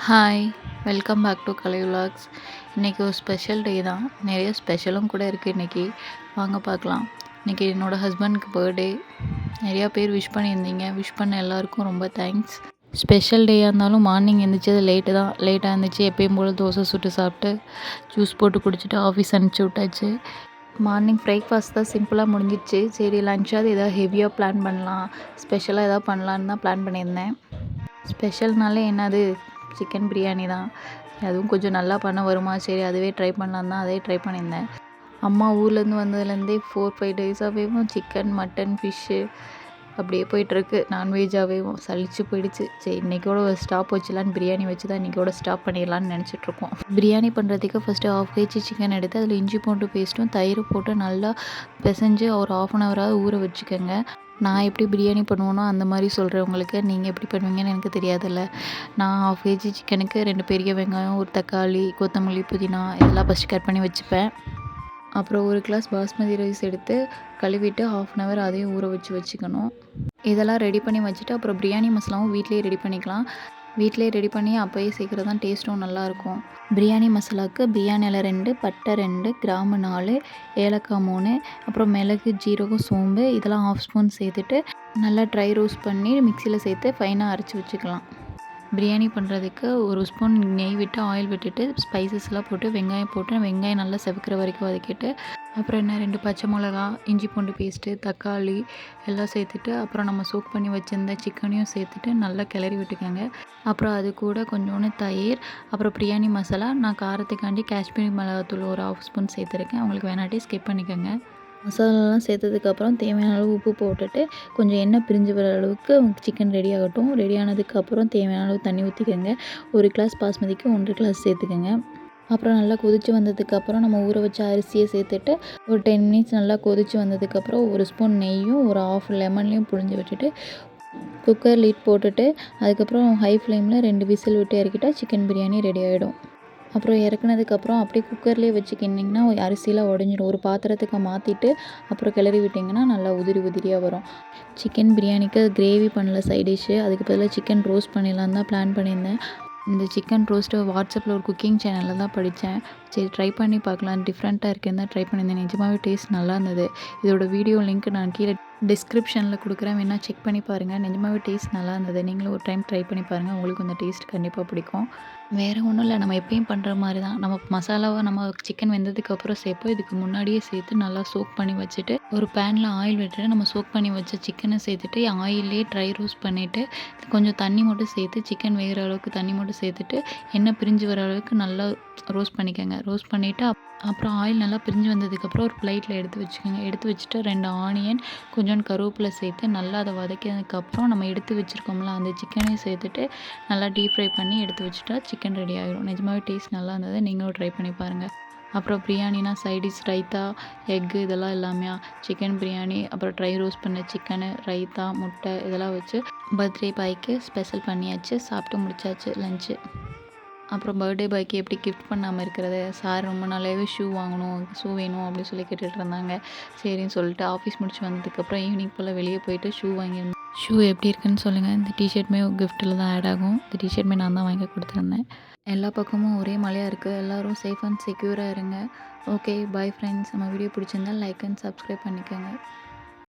Hi! Welcome back to Kalai Vlogs. இன்றைக்கி ஒரு special day தான். நிறைய ஸ்பெஷலும் கூட இருக்குது இன்றைக்கி. வாங்க பார்க்கலாம். இன்றைக்கி என்னோடய ஹஸ்பண்டுக்கு பர்த்டே. நிறையா பேர் விஷ் பண்ணியிருந்தீங்க. விஷ் பண்ண எல்லாருக்கும் ரொம்ப தேங்க்ஸ். ஸ்பெஷல் டேயாக இருந்தாலும் மார்னிங் எழுந்திரிச்சது லேட்டாக இருந்துச்சு. எப்பயும் போல் தோசை சுட்டு சாப்பிட்டு ஜூஸ் போட்டு குடிச்சிட்டு ஆஃபீஸ் அனுப்பிச்சி விட்டாச்சு. மார்னிங் பிரேக்ஃபாஸ்ட் தான் சிம்பிளாக முடிஞ்சிடுச்சு. சரி லஞ்சாவது எதாவது ஹெவியாக பிளான் பண்ணலாம், ஸ்பெஷலாக எதாவது பண்ணலான்னு தான் பிளான் பண்ணியிருந்தேன். ஸ்பெஷல்னாலே என்னது, சிக்கன் பிரியாணி தான். அதுவும் கொஞ்சம் நல்லா பண்ண வருமா, சரி அதுவே ட்ரை பண்ணலாம் தான் அதே ட்ரை பண்ணியிருந்தேன். அம்மா ஊர்லேருந்து வந்ததுலேருந்தே 4-5 டேஸாகவேவும் சிக்கன், மட்டன், ஃபிஷ்ஷு அப்படியே போயிட்டுருக்கு. நான்வெஜ்ஜாகவேவும் சலிச்சு போயிடுச்சு. சரி இன்றைக்கோட ஒரு ஸ்டாப் வச்சிடலான்னு பிரியாணி வச்சு தான் இன்றைக்கோட ஸ்டாப் பண்ணிடலான்னு நினச்சிட்ருக்கோம். பிரியாணி பண்ணுறதுக்கு ஃபஸ்ட்டு 1/2 kg சிக்கன் எடுத்து அதில் இஞ்சி பூண்டு பேஸ்ட்டும் தயிர் போட்டு நல்லா பிசைஞ்சு ஒரு 1/2 hour ஊற வச்சுக்கோங்க. நான் எப்படி பிரியாணி பண்ணுவேனோ அந்த மாதிரி சொல்கிறவங்களுக்கு, நீங்கள் எப்படி பண்ணுவீங்கன்னு எனக்கு தெரியாதுல்ல. நான் 1/2 kg சிக்கனுக்கு 2 பெரிய வெங்காயம், ஒரு தக்காளி, கொத்தமல்லி, புதினா இதெல்லாம் ஃபஸ்ட்டு கட் பண்ணி வச்சுப்பேன். அப்புறம் 1 கிளாஸ் பாஸ்மதி ரைஸ் எடுத்து கழுவிட்டு 1/2 hour அதையும் ஊற வச்சுக்கணும். இதெல்லாம் ரெடி பண்ணி வச்சுட்டு அப்புறம் பிரியாணி மசாலாவும் வீட்டிலேயே ரெடி பண்ணிக்கலாம். வீட்டிலேயே ரெடி பண்ணி அப்போயே சேர்க்குறது தான் டேஸ்ட்டும் நல்லாயிருக்கும். பிரியாணி மசாலாவுக்கு பிரியாணி இலை 2, பட்டை 2, கிராம்பு 4, ஏலக்காய் 3, அப்புறம் மிளகு, ஜீரகம், சோம்பு இதெல்லாம் 1/2 ஸ்பூன் சேர்த்துட்டு நல்லா ட்ரை ரோஸ்ட் பண்ணி மிக்சியில் சேர்த்து ஃபைனாக அரைச்சி வச்சுக்கலாம். பிரியாணி பண்ணுறதுக்கு 1 ஸ்பூன் நெய் விட்டு ஆயில் விட்டுட்டு ஸ்பைசஸ்லாம் போட்டு வெங்காயம் போட்டு வெங்காயம் நல்லா செவக்கிற வரைக்கும் வதக்கிட்டு அப்புறம் 2 பச்சை மிளகா, இஞ்சி பூண்டு பேஸ்ட்டு, தக்காளி எல்லாம் சேர்த்துட்டு அப்புறம் நம்ம சோக் பண்ணி வச்சுருந்த சிக்கனையும் சேர்த்துட்டு நல்லா கிளறி விட்டுக்கோங்க. அப்புறம் அது கூட கொஞ்சோண்டு தயிர், அப்புறம் பிரியாணி மசாலா, நான் காரத்துக்காண்டி காஷ்மீரி மிளகாத்தூள் ஒரு 1/2 ஸ்பூன் சேர்த்துருக்கேன். உங்களுக்கு வேணாட்டி ஸ்கிப் பண்ணிக்கோங்க. மசாலாலாம் சேர்த்ததுக்கப்புறம் தேவையான அளவு உப்பு போட்டுட்டு கொஞ்சம் எண்ணெய் பிரிஞ்சு வர அளவுக்கு சிக்கன் ரெடி ஆகட்டும். ரெடி ஆனதுக்கப்புறம் தேவையான அளவு தண்ணி ஊற்றிக்கோங்க. 1 கிளாஸ் பாஸ்மதிக்கு 1 கிளாஸ் சேர்த்துக்கோங்க. அப்புறம் நல்லா கொதித்து வந்ததுக்கப்புறம் நம்ம ஊற வச்ச அரிசியை சேர்த்துட்டு ஒரு 10 மினிட்ஸ் நல்லா கொதித்து வந்ததுக்கப்புறம் 1 ஸ்பூன் நெய்யும் ஒரு 1/2 லெமன்லையும் புழிஞ்சு விட்டுட்டு குக்கர் லிட் போட்டுட்டு அதுக்கப்புறம் ஹை ஃப்ளேமில் 2 விசில் விட்டு இறக்கிட்டா சிக்கன் பிரியாணி ரெடி ஆகிடும். அப்புறம் இறக்குனதுக்கப்புறம் அப்படியே குக்கர்லேயே வச்சு கிண்டிங்கன்னா அரிசிலாம் உடஞ்சிடும். ஒரு பாத்திரத்துக்கு மாற்றிட்டு அப்புறம் கிளறி விட்டிங்கன்னா நல்லா உதிரியாக வரும். சிக்கன் பிரியாணிக்கு கிரேவி பண்ணல சைட் டிஷ்ஷு, அதுக்கு பதிலாக சிக்கன் ரோஸ்ட் பண்ணிடலான்னு தான் பிளான் பண்ணியிருந்தேன். இந்த சிக்கன் ரோஸ்ட்டு வாட்ஸ்அப்பில் ஒரு குக்கிங் சேனலில் தான் படித்தேன். சரி ட்ரை பண்ணி பார்க்கலாம், டிஃப்ரெண்ட்டாக இருக்குன்னு தான் ட்ரை பண்ணியிருந்தேன். நிஜமாகவே டேஸ்ட் நல்லா இருந்தது. இதோட வீடியோ லிங்க் நான் கீழே டிஸ்கிரிப்ஷனில் கொடுக்குறேன், வேணால் செக் பண்ணி பாருங்கள். நிஜமாகவே டேஸ்ட் நல்லா இருந்தது. நீங்களும் ஒரு டைம் ட்ரை பண்ணி பாருங்கள், உங்களுக்கு அந்த டேஸ்ட் கண்டிப்பாக பிடிக்கும். வேறு ஒன்றும் இல்லை, நம்ம எப்பயும் பண்ணுற மாதிரி தான். நம்ம மசாலாவை நம்ம சிக்கன் வெந்ததுக்கப்புறம் சேர்ப்போம். இதுக்கு முன்னாடியே சேர்த்து நல்லா சோக் பண்ணி வச்சுட்டு ஒரு பேனில் ஆயில் விட்டுட்டு நம்ம சோக் பண்ணி வச்ச சிக்கனை சேர்த்துட்டு ஆயிலே ட்ரை ரோஸ்ட் பண்ணிவிட்டு கொஞ்சம் தண்ணி மட்டும் சேர்த்து சிக்கன் வேகிற அளவுக்கு தண்ணி மட்டும் சேர்த்துட்டு எண்ணெய் பிரிஞ்சு வர அளவுக்கு நல்லா ரோஸ்ட் பண்ணிக்கோங்க. ரோஸ்ட் பண்ணிவிட்டு அப்புறம் ஆயில் நல்லா பிரிஞ்சு வந்ததுக்கப்புறம் ஒரு பிளேட்டில் எடுத்து வச்சுக்கோங்க. எடுத்து வச்சுட்டு 2 ஆனியன், கொஞ்சோண்டு கருவேப்பிலை சேர்த்து நல்லா அதை வதக்கினதுக்கப்புறம் நம்ம எடுத்து வச்சுருக்கோம்ல அந்த சிக்கனையும் சேர்த்துட்டு நல்லா டீப் ஃப்ரை பண்ணி எடுத்து வச்சுட்டா சிக்கன் ரெடி ஆகிடும். நிஜமாகவே டேஸ்ட் நல்லா இருந்தது. நீங்களும் ட்ரை பண்ணி பாருங்கள். அப்புறம் பிரியாணினா சைடிஷ் ரைத்தா, எக்கு இதெல்லாம் எல்லாமே சிக்கன் பிரியாணி, அப்புறம் ட்ரை ரோஸ்ட் பண்ண சிக்கனு, ரைத்தா, முட்டை இதெல்லாம் வச்சு பர்த்டே பாய்க்கு ஸ்பெஷல் பண்ணியாச்சு. சாப்பிட்டு முடிச்சாச்சு லஞ்சு. அப்புறம் பர்த்டே பாய்க்கு எப்படி கிஃப்ட் பண்ணாமல் இருக்கிறது, சார் ரொம்ப நாளாகவே ஷூ வாங்கணும், ஷூ வேணும் அப்படின்னு சொல்லி கேட்டுட்டு இருந்தாங்க. சரின்னு சொல்லிட்டு ஆஃபீஸ் முடிச்சு வந்ததுக்கப்புறம் ஈவினிங் போல் வெளியே போயிட்டு ஷூ வாங்கியிருந்தேன். ஷூ எப்படி இருக்குன்னு சொல்லுங்கள். இந்த டிஷர்ட்டுமே கிஃப்ட்டில் தான் ஆட் ஆகும். இந்த டிஷர்ட்டுமே நான் தான் வாங்கி கொடுத்துருந்தேன். எல்லா பக்கமும் ஒரே மழையாக இருக்குது. எல்லோரும் சேஃப் அண்ட் செக்யூராக இருங்க. Okay, bye friends. நம்ம வீடியோ பிடிச்சிருந்தால் லைக் அண்ட் சப்ஸ்கிரைப் பண்ணிக்கோங்க.